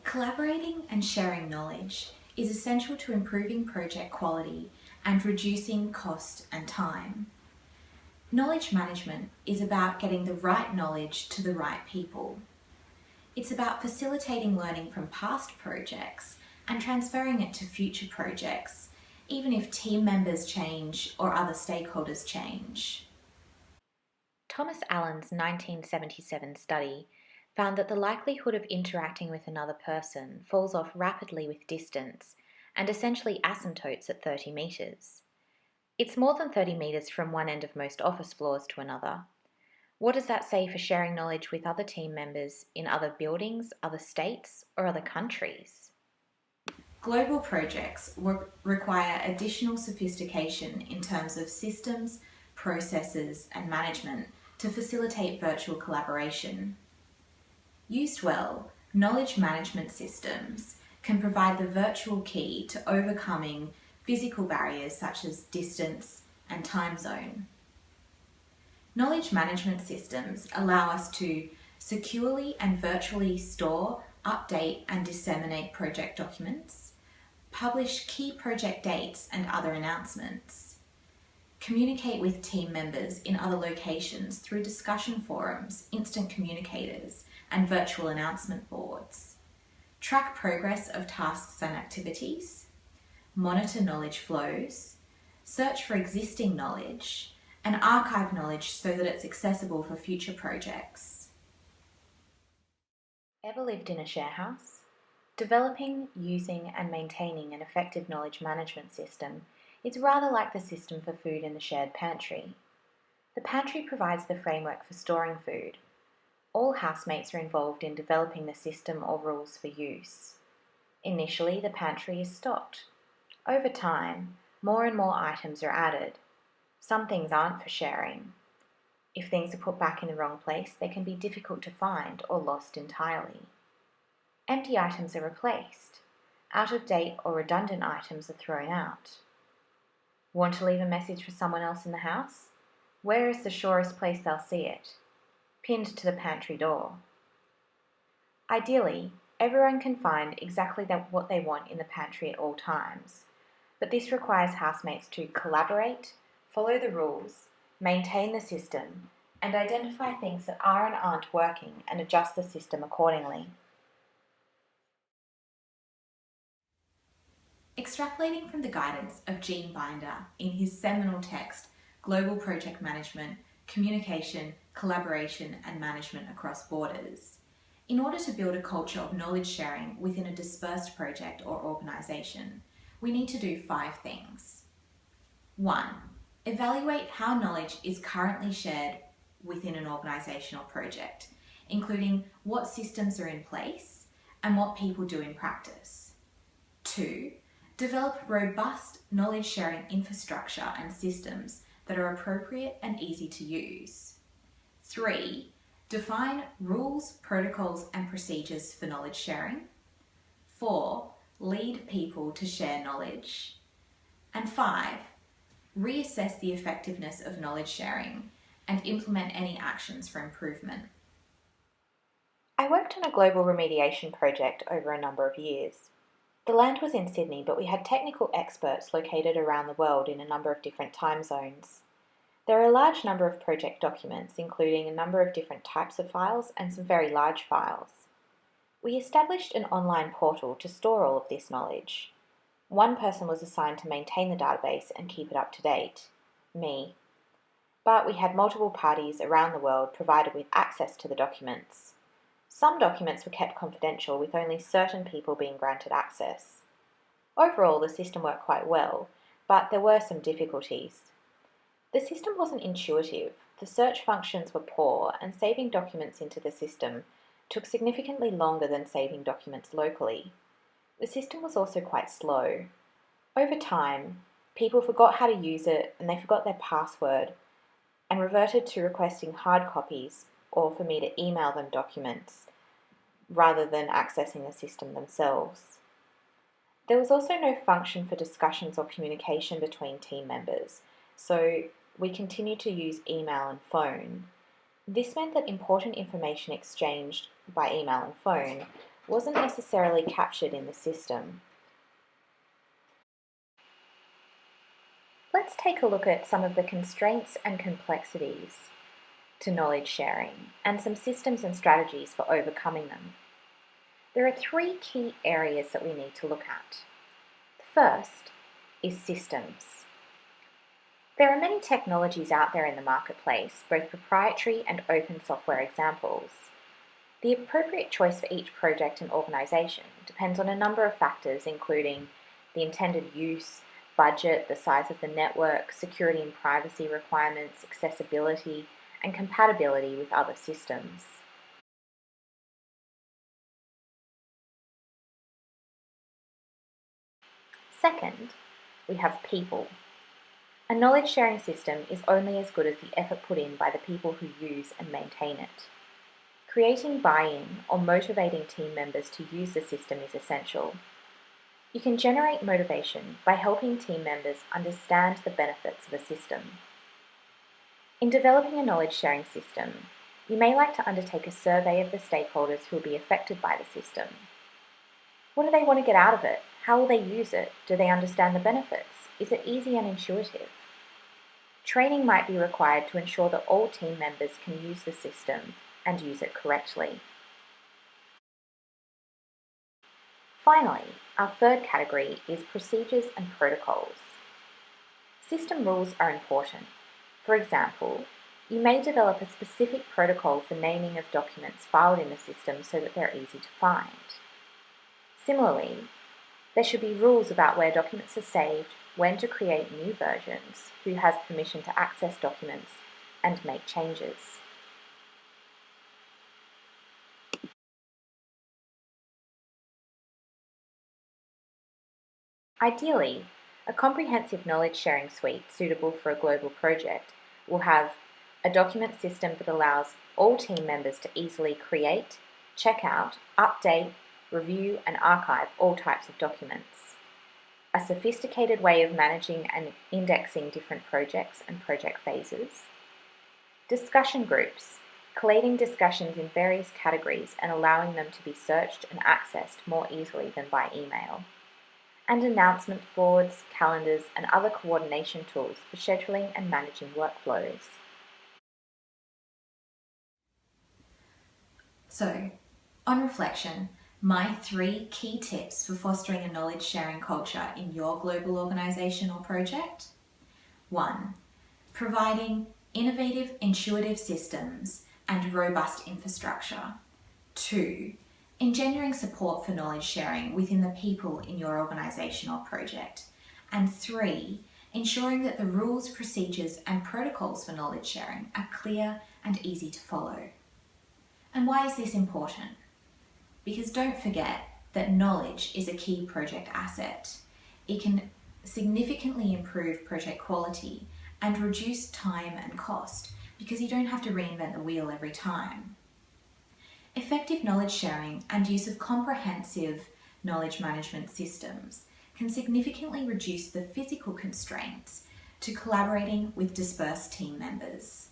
Collaborating and sharing knowledge is essential to improving project quality and reducing cost and time. Knowledge management is about getting the right knowledge to the right people. It's about facilitating learning from past projects and transferring it to future projects, even if team members change or other stakeholders change. Thomas Allen's 1977 study found that the likelihood of interacting with another person falls off rapidly with distance and essentially asymptotes at 30 metres. It's more than 30 metres from one end of most office floors to another. What does that say for sharing knowledge with other team members in other buildings, other states, or other countries? Global projects require additional sophistication in terms of systems, processes, and management to facilitate virtual collaboration. Used well, knowledge management systems can provide the virtual key to overcoming physical barriers such as distance and time zone. Knowledge management systems allow us to securely and virtually store, update, and disseminate project documents, publish key project dates and other announcements, communicate with team members in other locations through discussion forums, instant communicators, and virtual announcement boards, track progress of tasks and activities, monitor knowledge flows, search for existing knowledge, and archive knowledge so that it's accessible for future projects. Ever lived in a share house? Developing, using, and maintaining an effective knowledge management system is rather like the system for food in the shared pantry. The pantry provides the framework for storing food. All housemates are involved in developing the system or rules for use. Initially, the pantry is stocked. Over time, more and more items are added. Some things aren't for sharing. If things are put back in the wrong place, they can be difficult to find or lost entirely. Empty items are replaced. Out-of-date or redundant items are thrown out. Want to leave a message for someone else in the house? Where is the surest place they'll see it? Pinned to the pantry door. Ideally, everyone can find exactly what they want in the pantry at all times, but this requires housemates to collaborate, follow the rules, maintain the system, and identify things that are and aren't working and adjust the system accordingly. Extrapolating from the guidance of Gene Binder in his seminal text, Global Project Management, Communication, Collaboration and Management Across Borders, in order to build a culture of knowledge sharing within a dispersed project or organisation, we need to do 5 things. 1. Evaluate how knowledge is currently shared within an organisation or project, including what systems are in place and what people do in practice. 2. Develop robust knowledge sharing infrastructure and systems that are appropriate and easy to use. 3. Define rules, protocols, and procedures for knowledge sharing. 4. Lead people to share knowledge. And 5. Reassess the effectiveness of knowledge sharing and implement any actions for improvement. I worked on a global remediation project over a number of years. The land was in Sydney, but we had technical experts located around the world in a number of different time zones. There are a large number of project documents, including a number of different types of files and some very large files. We established an online portal to store all of this knowledge. One person was assigned to maintain the database and keep it up to date, me. But we had multiple parties around the world provided with access to the documents. Some documents were kept confidential, with only certain people being granted access. Overall, the system worked quite well, but there were some difficulties. The system wasn't intuitive, the search functions were poor, and saving documents into the system took significantly longer than saving documents locally. The system was also quite slow. Over time, people forgot how to use it and they forgot their password and reverted to requesting hard copies or for me to email them documents rather than accessing the system themselves. There was also no function for discussions or communication between team members, so we continued to use email and phone. This meant that important information exchanged by email and phone wasn't necessarily captured in the system. Let's take a look at some of the constraints and complexities to knowledge sharing and some systems and strategies for overcoming them. There are 3 key areas that we need to look at. The first is systems. There are many technologies out there in the marketplace, both proprietary and open software examples. The appropriate choice for each project and organisation depends on a number of factors, including the intended use, budget, the size of the network, security and privacy requirements, accessibility, and compatibility with other systems. Second, we have people. A knowledge sharing system is only as good as the effort put in by the people who use and maintain it. Creating buy-in or motivating team members to use the system is essential. You can generate motivation by helping team members understand the benefits of a system. In developing a knowledge sharing system, you may like to undertake a survey of the stakeholders who will be affected by the system. What do they want to get out of it? How will they use it? Do they understand the benefits? Is it easy and intuitive? Training might be required to ensure that all team members can use the system and use it correctly. Finally, our third category is procedures and protocols. System rules are important. For example, you may develop a specific protocol for naming of documents filed in the system so that they're easy to find. Similarly, there should be rules about where documents are saved, when to create new versions, who has permission to access documents, and make changes. Ideally, a comprehensive knowledge sharing suite suitable for a global project will have a document system that allows all team members to easily create, check out, update, review, and archive all types of documents. A sophisticated way of managing and indexing different projects and project phases. Discussion groups, collating discussions in various categories and allowing them to be searched and accessed more easily than by email. And announcement boards, calendars, and other coordination tools for scheduling and managing workflows. So, on reflection, my 3 key tips for fostering a knowledge sharing culture in your global organisation or project. 1. Providing innovative, intuitive systems and robust infrastructure. 2. Engendering support for knowledge sharing within the people in your organisation or project. And 3. Ensuring that the rules, procedures and protocols for knowledge sharing are clear and easy to follow. And why is this important? Because don't forget that knowledge is a key project asset. It can significantly improve project quality and reduce time and cost because you don't have to reinvent the wheel every time. Effective knowledge sharing and use of comprehensive knowledge management systems can significantly reduce the physical constraints to collaborating with dispersed team members.